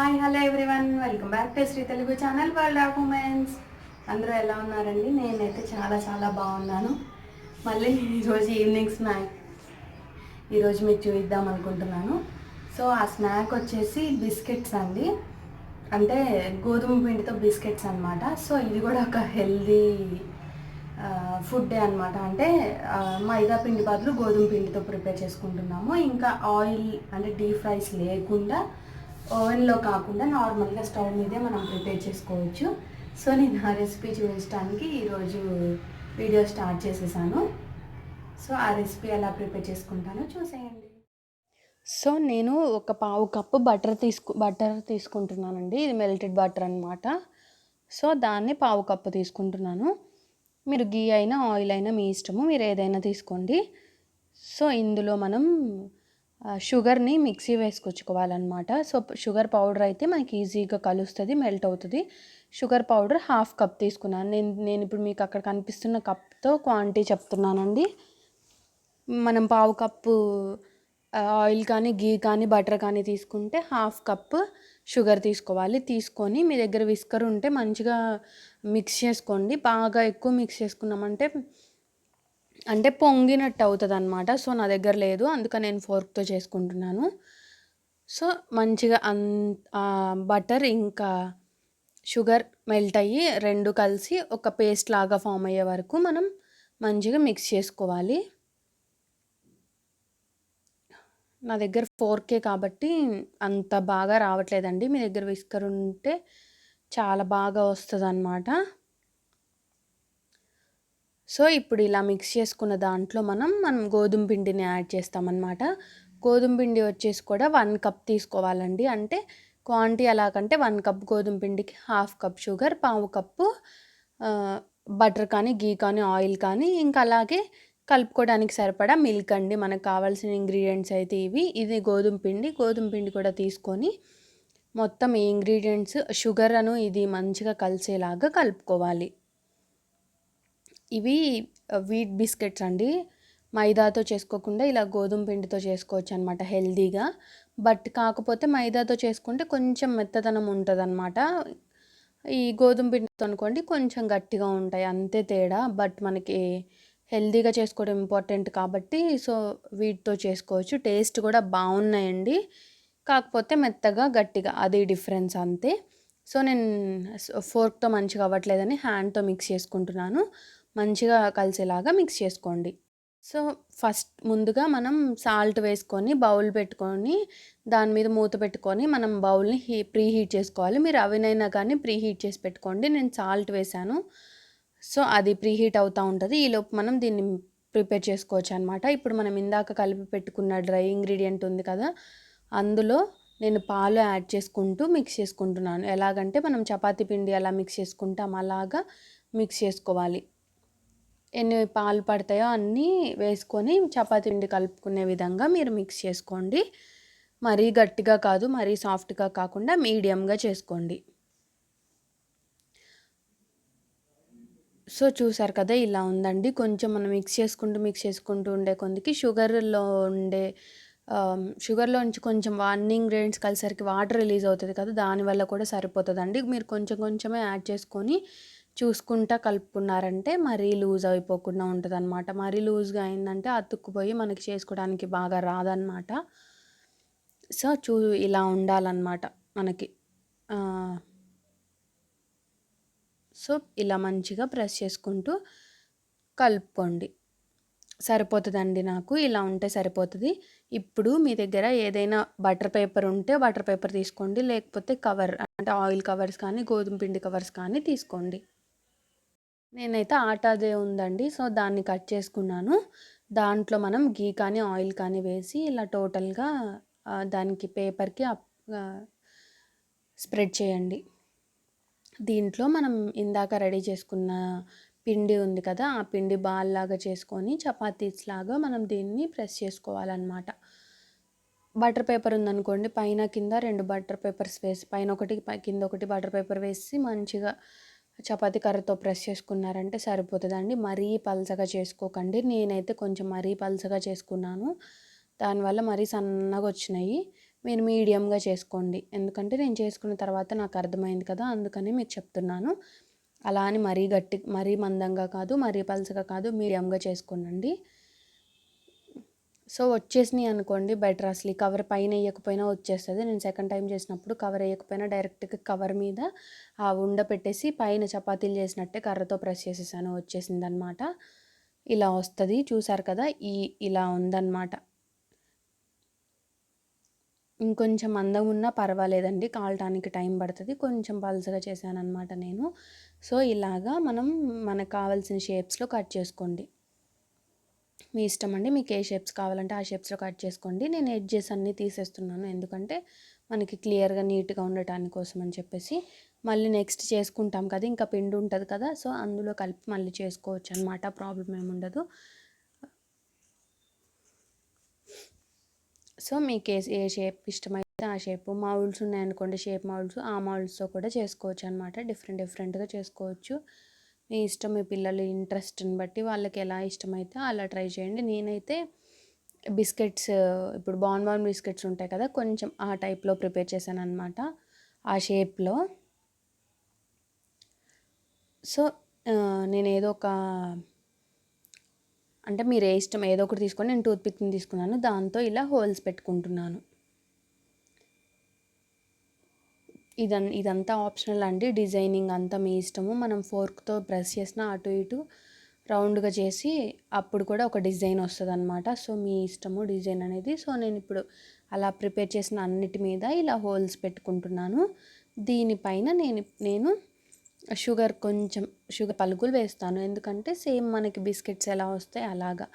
Hi hello everyone, welcome back to Shri Telugu channel world of women's. అందరూ ఎలా ఉన్నారండి? నేనైతే చాలా బాగున్నాను. మళ్ళీ నేను ఈరోజు ఈవినింగ్ స్నాక్ ఈరోజు మీకు చూద్దాం అనుకుంటున్నాను. సో ఆ స్నాక్ వచ్చేసి బిస్కెట్స్ అండి, అంటే గోధుమ పిండితో బిస్కెట్స్ అనమాట. సో ఇది కూడా ఒక హెల్దీ ఫుడ్ అనమాట. అంటే మైదా పిండి బదులు గోధుమ పిండితో ప్రిపేర్ చేసుకుంటున్నాము. ఇంకా ఆయిల్ అంటే డీప్ ఫ్రైస్ లేకుండా, ఓవెన్లో కాకుండా నార్మల్గా స్టవ్ మీదే మనం ప్రిపేర్ చేసుకోవచ్చు. సో నేను ఆ రెసిపీ చూపించడానికి ఈరోజు వీడియో స్టార్ట్ చేసేసాను. సో ఆ రెసిపీ ఎలా ప్రిపేర్ చేసుకుంటానో చూసేయండి. సో నేను ఒక పావు కప్పు బటర్ తీసుకుంటున్నానండి. ఇది మెల్టెడ్ బటర్ అనమాట. సో దాన్ని పావు కప్పు తీసుకుంటున్నాను. మీరు గీ అయినా ఆయిల్ అయినా మీ ఇష్టము, మీరు ఏదైనా తీసుకోండి. సో ఇందులో మనం షుగర్ని మిక్సీ వేసుకొచ్చుకోవాలన్నమాట. సో షుగర్ పౌడర్ అయితే మనకి ఈజీగా కలుస్తుంది, మెల్ట్ అవుతుంది. షుగర్ పౌడర్ హాఫ్ కప్ తీసుకున్నాను. నేను ఇప్పుడు మీకు అక్కడ కనిపిస్తున్న కప్తో క్వాంటిటీ చెప్తున్నానండి. మనం పావు కప్పు ఆయిల్ కానీ గీ కానీ బటర్ కానీ తీసుకుంటే హాఫ్ కప్ షుగర్ తీసుకోవాలి. తీసుకొని మీ దగ్గర విస్కర్ ఉంటే మంచిగా మిక్స్ చేసుకోండి. బాగా ఎక్కువ మిక్స్ చేసుకున్నామంటే అంటే పొంగినట్టు అవుతుంది అనమాట. సో నా దగ్గర లేదు, అందుకని నేను ఫోర్క్తో చేసుకుంటున్నాను. సో మంచిగా బటర్ ఇంకా షుగర్ మెల్ట్ అయ్యి రెండు కలిసి ఒక పేస్ట్ లాగా ఫామ్ అయ్యే వరకు మనం మంచిగా మిక్స్ చేసుకోవాలి. నా దగ్గర 4K కాబట్టి అంత బాగా రావట్లేదండి. మీ దగ్గర విస్కర్ ఉంటే చాలా బాగా వస్తుంది అన్నమాట. సో ఇప్పుడు ఇలా మిక్స్ చేసుకున్న దాంట్లో మనం గోధుమ పిండిని యాడ్ చేస్తామన్నమాట. గోధుమ పిండి వచ్చేసి కూడా 1 కప్ తీసుకోవాలండి. అంటే క్వాంటిటీ ఎలాగంటే 1 కప్ గోధుమ పిండికి హాఫ్ కప్ షుగర్, పావు కప్పు బటర్ కానీ గీ కానీ ఆయిల్ కానీ, ఇంకా అలాగే కలుపుకోవడానికి సరిపడా మిల్క్ అండి. మనకు కావాల్సిన ఇంగ్రీడియంట్స్ అయితే ఇవి. ఇది గోధుమ పిండి కూడా తీసుకొని మొత్తం ఈ ఇంగ్రీడియంట్స్ షుగర్ ఇది మంచిగా కలిసేలాగా కలుపుకోవాలి. ఇవి వీట్ బిస్కెట్స్ అండి. మైదాతో చేసుకోకుండా ఇలా గోధుమ పిండితో చేసుకోవచ్చు అనమాట హెల్దీగా. బట్ కాకపోతే మైదాతో చేసుకుంటే కొంచెం మెత్తదనం ఉంటుంది అనమాట. ఈ గోధుమ పిండితో అనుకోండి కొంచెం గట్టిగా ఉంటాయి, అంతే తేడా. బట్ మనకి హెల్దీగా చేసుకోవడం ఇంపార్టెంట్ కాబట్టి సో వీటితో చేసుకోవచ్చు. టేస్ట్ కూడా బాగున్నాయండి, కాకపోతే మెత్తగా గట్టిగా అది డిఫరెన్స్ అంతే. సో నేను ఫోర్క్తో మంచిగా అవ్వట్లేదని హ్యాండ్తో మిక్స్ చేసుకుంటున్నాను. మంచిగా కలిసేలాగా మిక్స్ చేసుకోండి. సో ఫస్ట్ ముందుగా మనం సాల్ట్ వేసుకొని బౌల్ పెట్టుకొని దాని మీద మూత పెట్టుకొని మనం బౌల్ని ప్రీ హీట్ చేసుకోవాలి. మీరు అవెనైనా కానీ ప్రీ హీట్ చేసి పెట్టుకోండి. నేను సాల్ట్ వేసాను. సో అది ప్రీ హీట్ అవుతూ ఉంటుంది. ఈలోపు మనం దీన్ని ప్రిపేర్ చేసుకోవచ్చు అనమాట. ఇప్పుడు మనం ఇందాక కలిపి పెట్టుకున్న డ్రై ఇంగ్రీడియంట్ ఉంది కదా, అందులో నేను పాలు యాడ్ చేసుకుంటూ మిక్స్ చేసుకుంటున్నాను. ఎలాగంటే మనం చపాతీ పిండి ఎలా మిక్స్ చేసుకుంటాం అలాగా మిక్స్ చేసుకోవాలి. ఎన్ని పాలు పడతాయో అన్నీ వేసుకొని చపాతీ పిండి కలుపుకునే విధంగా మీరు మిక్స్ చేసుకోండి. మరీ గట్టిగా కాదు, మరీ సాఫ్ట్గా కాకుండా మీడియంగా చేసుకోండి. సో చూసారు కదా, ఇలా ఉందండి. కొంచెం మనం మిక్స్ చేసుకుంటూ ఉండే కొందికి షుగర్లోంచి కొంచెం అన్ని ఇంగ్రీడియంట్స్ కలిసరికి వాటర్ రిలీజ్ అవుతుంది కదా, దానివల్ల కూడా సరిపోతుందండి. మీరు కొంచెమే యాడ్ చేసుకొని చూసుకుంటా కలుపుకున్నారంటే మరీ లూజ్ అయిపోకుండా ఉంటుంది అనమాట. మరీ లూజ్గా అయిందంటే అతుక్కుపోయి మనకి చేసుకోవడానికి బాగా రాదనమాట. సో ఇలా ఉండాలన్నమాట మనకి. సో ఇలా మంచిగా ప్రెస్ చేసుకుంటూ కలుపుకోండి. సరిపోతుందండి, నాకు ఇలా ఉంటే సరిపోతుంది. ఇప్పుడు మీ దగ్గర ఏదైనా బటర్ పేపర్ ఉంటే బటర్ పేపర్ తీసుకోండి, లేకపోతే కవర్ అంటే ఆయిల్ కవర్స్ కానీ గోధుమ పిండి కవర్స్ కానీ తీసుకోండి. నేనైతే ఆటాదే ఉందండి, సో దాన్ని కట్ చేసుకున్నాను. దాంట్లో మనం గీ కానీ ఆయిల్ కానీ వేసి ఇలా టోటల్గా దానికి పేపర్కి స్ప్రెడ్ చేయండి. దీంట్లో మనం ఇందాక రెడీ చేసుకున్న పిండి ఉంది కదా, ఆ పిండి బాల్ లాగా చేసుకొని చపాతీస్ లాగా మనం దీన్ని ప్రెస్ చేసుకోవాలన్నమాట. బటర్ పేపర్ ఉందనుకోండి, పైన కింద 2 బటర్ పేపర్స్ వేసి పైన ఒకటి కింద ఒకటి బటర్ పేపర్ వేసి మంచిగా చపాతీ కర్రతో ప్రెస్ చేసుకున్నారంటే సరిపోతుందండి. మరీ పల్చగా చేసుకోకండి. నేనైతే కొంచెం మరీ పల్చగా చేసుకున్నాను, దానివల్ల మరీ సన్నగా వచ్చినాయి. మీరు మీడియంగా చేసుకోండి. ఎందుకంటే నేను చేసుకున్న తర్వాత నాకు అర్థమైంది కదా, అందుకని మీకు చెప్తున్నాను. అలా అని మరీ మందంగా కాదు, మరీ పలుచగా కాదు, మీడియంగా చేసుకోండి. సో వచ్చేసినాయి అనుకోండి బెటర్. అసలు ఈ కవర్ పైన వేయకపోయినా వచ్చేస్తుంది. నేను సెకండ్ టైం చేసినప్పుడు కవర్ వేయకపోయినా డైరెక్ట్గా కవర్ మీద ఆ ఉండ పెట్టేసి పైన చపాతీలు చేసినట్టే కర్రతో ప్రెస్ చేసేసాను, వచ్చేసింది అనమాట. ఇలా వస్తుంది, చూసారు కదా, ఇలా ఉందన్నమాట. ఇంకొంచెం మందం ఉన్నా పర్వాలేదండి, కాలటానికి టైం పడుతుంది. కొంచెం పలుచగా చేశానన్నమాట నేను. సో ఇలాగా మనకు కావాల్సిన షేప్స్లో కట్ చేసుకోండి. మీ ఇష్టం అండి, మీకు ఏ షేప్స్ కావాలంటే ఆ షేప్స్లో కట్ చేసుకోండి. నేను ఎడ్జెస్ అన్నీ తీసేస్తున్నాను, ఎందుకంటే మనకి క్లియర్గా నీట్గా ఉండటానికి కోసం అని చెప్పేసి. మళ్ళీ నెక్స్ట్ చేసుకుంటాం కదా, ఇంకా పిండి ఉంటుంది కదా, సో అందులో కలిపి మళ్ళీ చేసుకోవచ్చు అనమాట, ప్రాబ్లం ఏముండదు. సో మీకు ఏ షేప్ ఇష్టమైతే ఆ షేప్. మౌల్డ్స్ ఉన్నాయనుకోండి, షేప్ మౌల్డ్స్, ఆ మౌల్డ్స్తో కూడా చేసుకోవచ్చు అనమాట. డిఫరెంట్గా చేసుకోవచ్చు. మీ ఇష్టం, మీ పిల్లలు ఇంట్రెస్ట్ని బట్టి వాళ్ళకి ఎలా ఇష్టమైతే అలా ట్రై చేయండి. నేనైతే బిస్కెట్స్, ఇప్పుడు బాన్ బిస్కెట్స్ ఉంటాయి కదా, కొంచెం ఆ టైప్లో ప్రిపేర్ చేశాను అనమాట, ఆ షేప్లో. సో నేను అంటే మీరు ఏ ఇష్టం ఏదో ఒకటి తీసుకొని, నేను టూత్పిక్ని తీసుకున్నాను, దాంతో ఇలా హోల్స్ పెట్టుకుంటున్నాను. ఇదంతా ఆప్షనల్ అండి, డిజైనింగ్ అంతా మీ ఇష్టము. మనం ఫోర్క్తో ప్రెస్ చేసిన అటు ఇటు రౌండ్గా చేసి అప్పుడు కూడా ఒక డిజైన్ వస్తుంది అనమాట. సో మీ ఇష్టము డిజైన్ అనేది. సో నేను ఇప్పుడు అలా ప్రిపేర్ చేసిన అన్నిటి మీద ఇలా హోల్స్ పెట్టుకుంటున్నాను. దీనిపైన నేను కొంచెం షుగర్ పలుకులు వేస్తాను, ఎందుకంటే సేమ్ మనకి బిస్కెట్స్ ఎలా వస్తాయి అలాగా.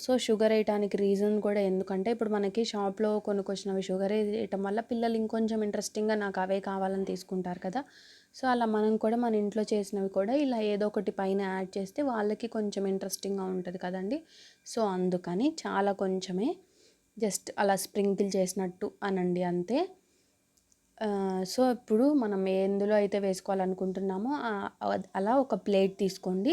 సో షుగర్ వేయటానికి రీజన్ కూడా ఎందుకంటే, ఇప్పుడు మనకి షాప్లో కొనుక్కొచ్చినవి షుగర్ వేయటం వల్ల పిల్లలు ఇంకొంచెం ఇంట్రెస్టింగ్గా నాకు అవే కావాలని తీసుకుంటారు కదా. సో అలా మనం కూడా మన ఇంట్లో చేసినవి కూడా ఇలా ఏదో ఒకటి పైన యాడ్ చేస్తే వాళ్ళకి కొంచెం ఇంట్రెస్టింగ్గా ఉంటుంది కదండి. సో అందుకని చాలా కొంచెమే, జస్ట్ అలా స్ప్రింకిల్ చేసినట్టు అనండి, అంతే. సో ఇప్పుడు మనం ఎందులో అయితే వేసుకోవాలనుకుంటున్నామో అలా ఒక ప్లేట్ తీసుకోండి.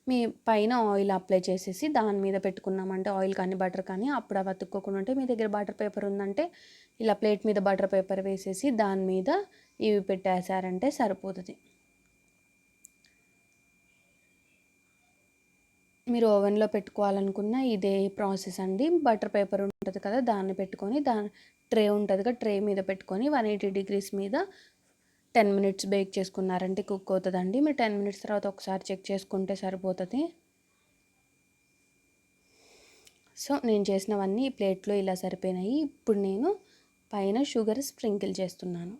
మీ పైన ఆయిల్ అప్లై చేసేసి దాని మీద పెట్టుకున్నామంటే, ఆయిల్ కానీ బటర్ కానీ, అప్పుడు అవి అతుక్కోకుండా ఉంటే, మీ దగ్గర బటర్ పేపర్ ఉందంటే ఇలా ప్లేట్ మీద బటర్ పేపర్ వేసేసి దాని మీద ఇవి పెట్టేశారంటే సరిపోతుంది. మీరు ఓవెన్లో పెట్టుకోవాలనుకున్న ఇదే ప్రాసెస్ అండి. బటర్ పేపర్ ఉంటుంది కదా, దాన్ని పెట్టుకొని ట్రే ఉంటుంది కదా, ట్రే మీద పెట్టుకొని 180 degrees మీద 10 minutes బేక్ చేసుకున్నారంటే కుక్ అవుతుందండి. మీరు 10 minutes తర్వాత ఒకసారి చెక్ చేసుకుంటే సరిపోతుంది. సో నేను చేసినవన్నీ ఈ ప్లేట్లో ఇలా సరిపోయినాయి. ఇప్పుడు నేను పైన షుగర్ స్ప్రింకిల్ చేస్తున్నాను.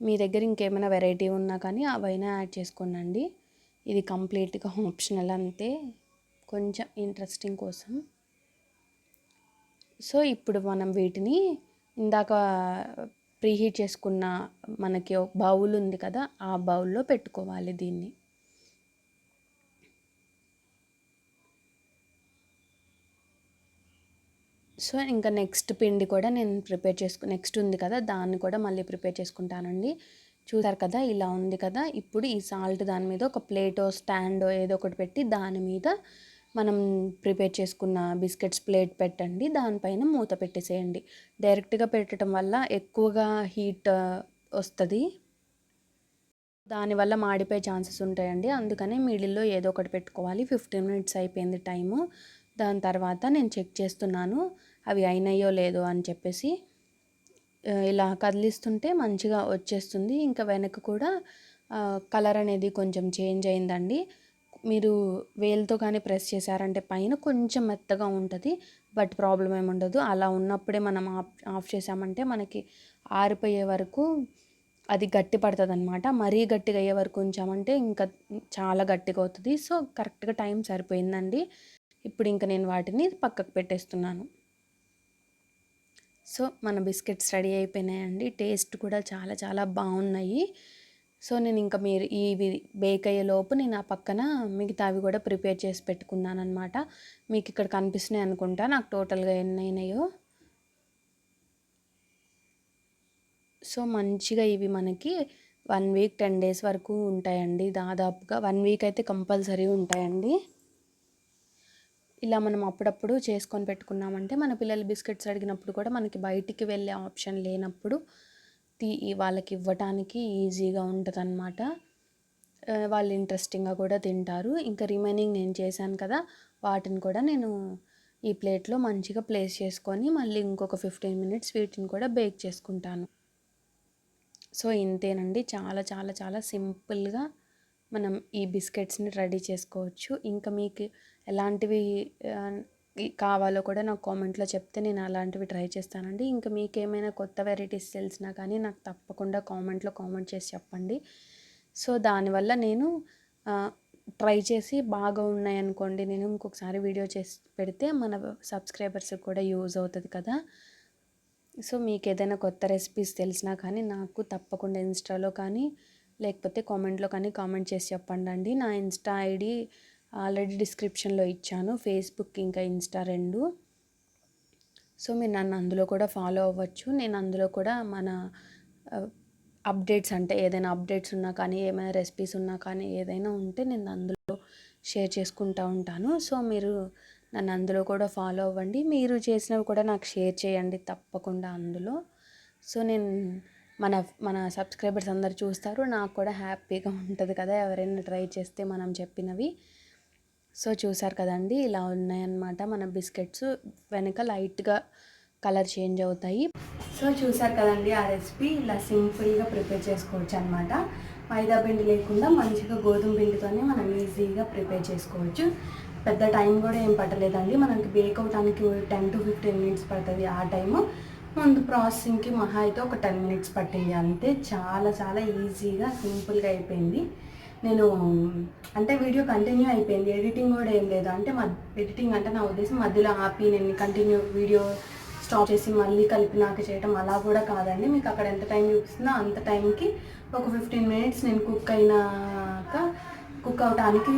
మీ దగ్గర ఇంకేమైనా వెరైటీ ఉన్నా కానీ అవైనా యాడ్ చేసుకోండి. ఇది కంప్లీట్గా ఆప్షనల్, అంతే, కొంచెం ఇంట్రెస్టింగ్ కోసం. సో ఇప్పుడు మనం వీటిని ఇందాక ప్రీహీట్ చేసుకున్న మనకి ఒక బౌల్ ఉంది కదా, ఆ బౌల్లో పెట్టుకోవాలి దీన్ని. సో ఇంకా నెక్స్ట్ పిండి కూడా నేను నెక్స్ట్ ఉంది కదా, దాన్ని కూడా మళ్ళీ ప్రిపేర్ చేసుకుంటానండి. చూసారు కదా, ఇలా ఉంది కదా. ఇప్పుడు ఈ సాల్ట్ దాని మీద ఒక ప్లేటో స్టాండో ఏదో ఒకటి పెట్టి దాని మీద మనం ప్రిపేర్ చేసుకున్న బిస్కెట్స్ ప్లేట్ పెట్టండి, దానిపైన మూత పెట్టేసేయండి. డైరెక్ట్గా పెట్టడం వల్ల ఎక్కువగా హీట్ వస్తుంది, దానివల్ల మాడిపోయే ఛాన్సెస్ ఉంటాయండి. అందుకని మిడిల్లో ఏదో ఒకటి పెట్టుకోవాలి. 15 minutes అయిపోయింది టైము. దాని తర్వాత నేను చెక్ చేస్తున్నాను అవి అయినాయో లేదో అని చెప్పేసి. ఇలా కదిలిస్తుంటే మంచిగా వచ్చేస్తుంది. ఇంకా వెనక కూడా కలర్ అనేది కొంచెం చేంజ్ అయిందండి. మీరు వేలుతో కానీ ప్రెస్ చేశారంటే పైన కొంచెం మెత్తగా ఉంటుంది, బట్ ప్రాబ్లం ఏమి ఉండదు. అలా ఉన్నప్పుడే మనం ఆఫ్ చేసామంటే మనకి ఆరిపోయే వరకు అది గట్టి పడుతుంది అనమాట. మరీ గట్టిగా అయ్యే వరకు ఉంచామంటే ఇంకా చాలా గట్టిగా అవుతుంది. సో కరెక్ట్గా టైం సరిపోయిందండి. ఇప్పుడు ఇంకా నేను వాటిని పక్కకు పెట్టేస్తున్నాను. సో మన బిస్కెట్స్ రెడీ అయిపోయినాయండి. టేస్ట్ కూడా చాలా చాలా బాగున్నాయి. సో నేను ఇంకా మీరు ఇవి బేక్ అయ్యేలోపు నేను ఆ పక్కన మిగతావి కూడా ప్రిపేర్ చేసి పెట్టుకున్నాను అనమాట. మీకు ఇక్కడ కనిపిస్తున్నాయి అనుకుంటా నాకు టోటల్గా ఎన్ని అయినాయో. సో మంచిగా ఇవి మనకి 1 week 10 days వరకు ఉంటాయండి. దాదాపుగా 1 week అయితే కంపల్సరీ ఉంటాయండి. ఇలా మనం అప్పుడప్పుడు చేసుకొని పెట్టుకున్నామంటే మన పిల్లలు బిస్కెట్స్ అడిగినప్పుడు కూడా మనకి బయటికి వెళ్ళే ఆప్షన్ లేనప్పుడు వాళ్ళకి ఇవ్వటానికి ఈజీగా ఉంటుందన్నమాట. వాళ్ళు ఇంట్రెస్టింగ్గా కూడా తింటారు. ఇంకా రిమైనింగ్ నేను చేశాను కదా, వాటిని కూడా నేను ఈ ప్లేట్లో మంచిగా ప్లేస్ చేసుకొని మళ్ళీ ఇంకొక 15 మినిట్స్ వీటిని కూడా బేక్ చేసుకుంటాను. సో ఇంతేనండి, చాలా చాలా చాలా సింపుల్గా మనం ఈ బిస్కెట్స్ని రెడీ చేసుకోవచ్చు. ఇంకా మీకు ఎలాంటివి కావాలో కూడా నాకు కామెంట్లో చెప్తే నేను అలాంటివి ట్రై చేస్తానండి. ఇంకా మీకు ఏమైనా కొత్త వెరైటీస్ తెలిసినా కానీ నాకు తప్పకుండా కామెంట్ చేసి చెప్పండి. సో దానివల్ల నేను ట్రై చేసి బాగా ఉన్నాయనుకోండి, నేను ఇంకొకసారి వీడియో చేసి పెడితే మన సబ్స్క్రైబర్స్కి కూడా యూజ్ అవుతుంది కదా. సో మీకు ఏదైనా కొత్త రెసిపీస్ తెలిసినా కానీ నాకు తప్పకుండా ఇన్స్టాలో కానీ లేకపోతే కామెంట్లో కానీ కామెంట్ చేసి చెప్పండి. నా ఇన్స్టా ఐడి ఆల్రెడీ డిస్క్రిప్షన్లో ఇచ్చాను, ఫేస్బుక్ ఇంకా ఇన్స్టా 2. సో మీరు నన్ను అందులో కూడా ఫాలో అవ్వచ్చు. నేను అందులో కూడా మన అప్డేట్స్, అంటే ఏదైనా అప్డేట్స్ ఉన్నా కానీ ఏమైనా రెసిపీస్ ఉన్నా కానీ ఏదైనా ఉంటే నేను అందులో షేర్ చేసుకుంటూ ఉంటాను. సో మీరు నన్ను అందులో కూడా ఫాలో అవ్వండి. మీరు చేసినవి కూడా నాకు షేర్ చేయండి తప్పకుండా అందులో. సో నేను మన సబ్స్క్రైబర్స్ అందరు చూస్తారు, నాకు కూడా హ్యాపీగా ఉంటుంది కదా ఎవరైనా ట్రై చేస్తే మనం చెప్పినవి. సో చూసారు కదండి, ఇలా ఉన్నాయన్నమాట మన బిస్కెట్స్. వెనక లైట్గా కలర్ చేంజ్ అవుతాయి. సో చూసారు కదండి, ఆ రెసిపీ ఇలా సింపుల్గా ప్రిపేర్ చేసుకోవచ్చు అనమాట. మైదా పిండి లేకుండా మంచిగా గోధుమ పిండితోనే మనం ఈజీగా ప్రిపేర్ చేసుకోవచ్చు. పెద్ద టైం కూడా ఏం పట్టలేదండి, మనకి బేక్ అవడానికి 10 to 15 మినిట్స్ పడుతుంది. ఆ టైము ముందు ప్రాసెసింగ్కి మహా అయితే ఒక 10 మినిట్స్ పట్టింది అంతే. చాలా చాలా ఈజీగా సింపుల్గా అయిపోయింది. నేను అంటే వీడియో కంటిన్యూ అయిపోయింది, ఎడిటింగ్ కూడా ఏం లేదు. అంటే ఎడిటింగ్ అంటే నా ఉద్దేశం మధ్యలో ఆపి నేను కంటిన్యూ వీడియో స్టాప్ చేసి మళ్ళీ కలిపినాక చేయటం అలా కూడా కాదండి. మీకు అక్కడ ఎంత టైం చూపిస్తుందో అంత టైంకి ఒక 15 మినిట్స్ నేను కుక్ అవటానికి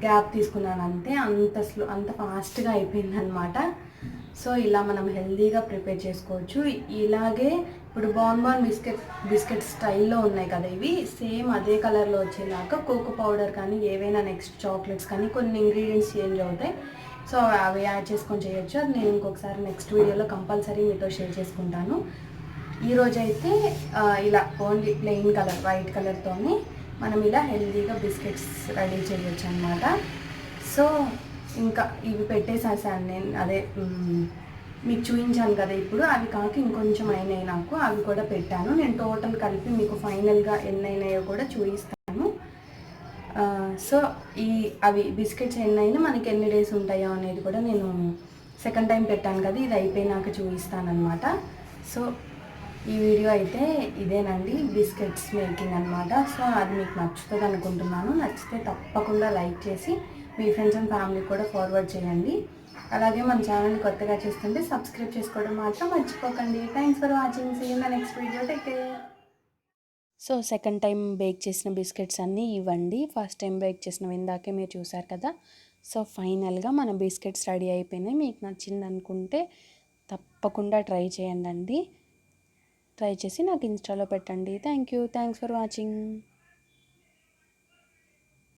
గ్యాప్ తీసుకున్నాను అంతే. అంత ఫాస్ట్గా అయిపోయింది అనమాట. సో ఇలా మనం హెల్తీగా ప్రిపేర్ చేసుకోవచ్చు. ఇలాగే ఇప్పుడు బాన్ బిస్కెట్ స్టైల్లో ఉన్నాయి కదా, ఇవి సేమ్ అదే కలర్లో వచ్చేలాగా కోకో పౌడర్ కానీ ఏవైనా నెక్స్ట్ చాక్లెట్స్ కానీ కొన్ని ఇంగ్రీడియంట్స్ చేంజ్ అవుతాయి. సో అవి యాడ్ చేసుకొని చేయొచ్చు. అది నేను ఇంకొకసారి నెక్స్ట్ వీడియోలో కంపల్సరీ మీతో షేర్ చేసుకుంటాను. ఈరోజైతే ఇలా ఓన్లీ ప్లెయిన్ కలర్ వైట్ కలర్తోనే మనం ఇలా హెల్తీగా బిస్కెట్స్ రెడీ చేయొచ్చు అనమాట. సో ఇంకా ఇవి పెట్టేసేసాను నేను, అదే మీకు చూపించాను కదా ఇప్పుడు. అవి కాక ఇంకొంచెం అయినాయి నాకు, అవి కూడా పెట్టాను. నేను టోటల్ కలిపి మీకు ఫైనల్గా ఎన్ని అయినాయో కూడా చూపిస్తాను. సో అవి బిస్కెట్స్ ఎన్నైనా మనకి ఎన్ని డేస్ ఉంటాయో అనేది కూడా నేను సెకండ్ టైం పెట్టాను కదా, ఇది అయిపోయినాక చూపిస్తాను అనమాట. సో ఈ వీడియో అయితే ఇదేనండి, బిస్కెట్స్ మేకింగ్ అనమాట. సో అది మీకు నచ్చుతుంది అనుకుంటున్నాను. నచ్చితే తప్పకుండా లైక్ చేసి మీ ఫ్రెండ్స్ అండ్ ఫ్యామిలీకి కూడా ఫార్వర్డ్ చేయండి. అలాగే మన ఛానల్ని కొత్తగా చూస్తుంటే సబ్స్క్రైబ్ చేసుకోవడం మాత్రం మర్చిపోకండి. Thanks for watching. See you in the next video. Take care. So second time bake చేసిన బిస్కెట్స్ అన్నీ ఇవ్వండి. ఫస్ట్ టైం బేక్ చేసినవి ఇందాకే మీరు చూసారు కదా. సో ఫైనల్గా మన బిస్కెట్స్ రెడీ అయిపోయినాయి. మీకు నచ్చింది అనుకుంటే తప్పకుండా ట్రై చేయండి. ట్రై చేసి నాకు ఇన్స్టాలో పెట్టండి. Thanks for watching.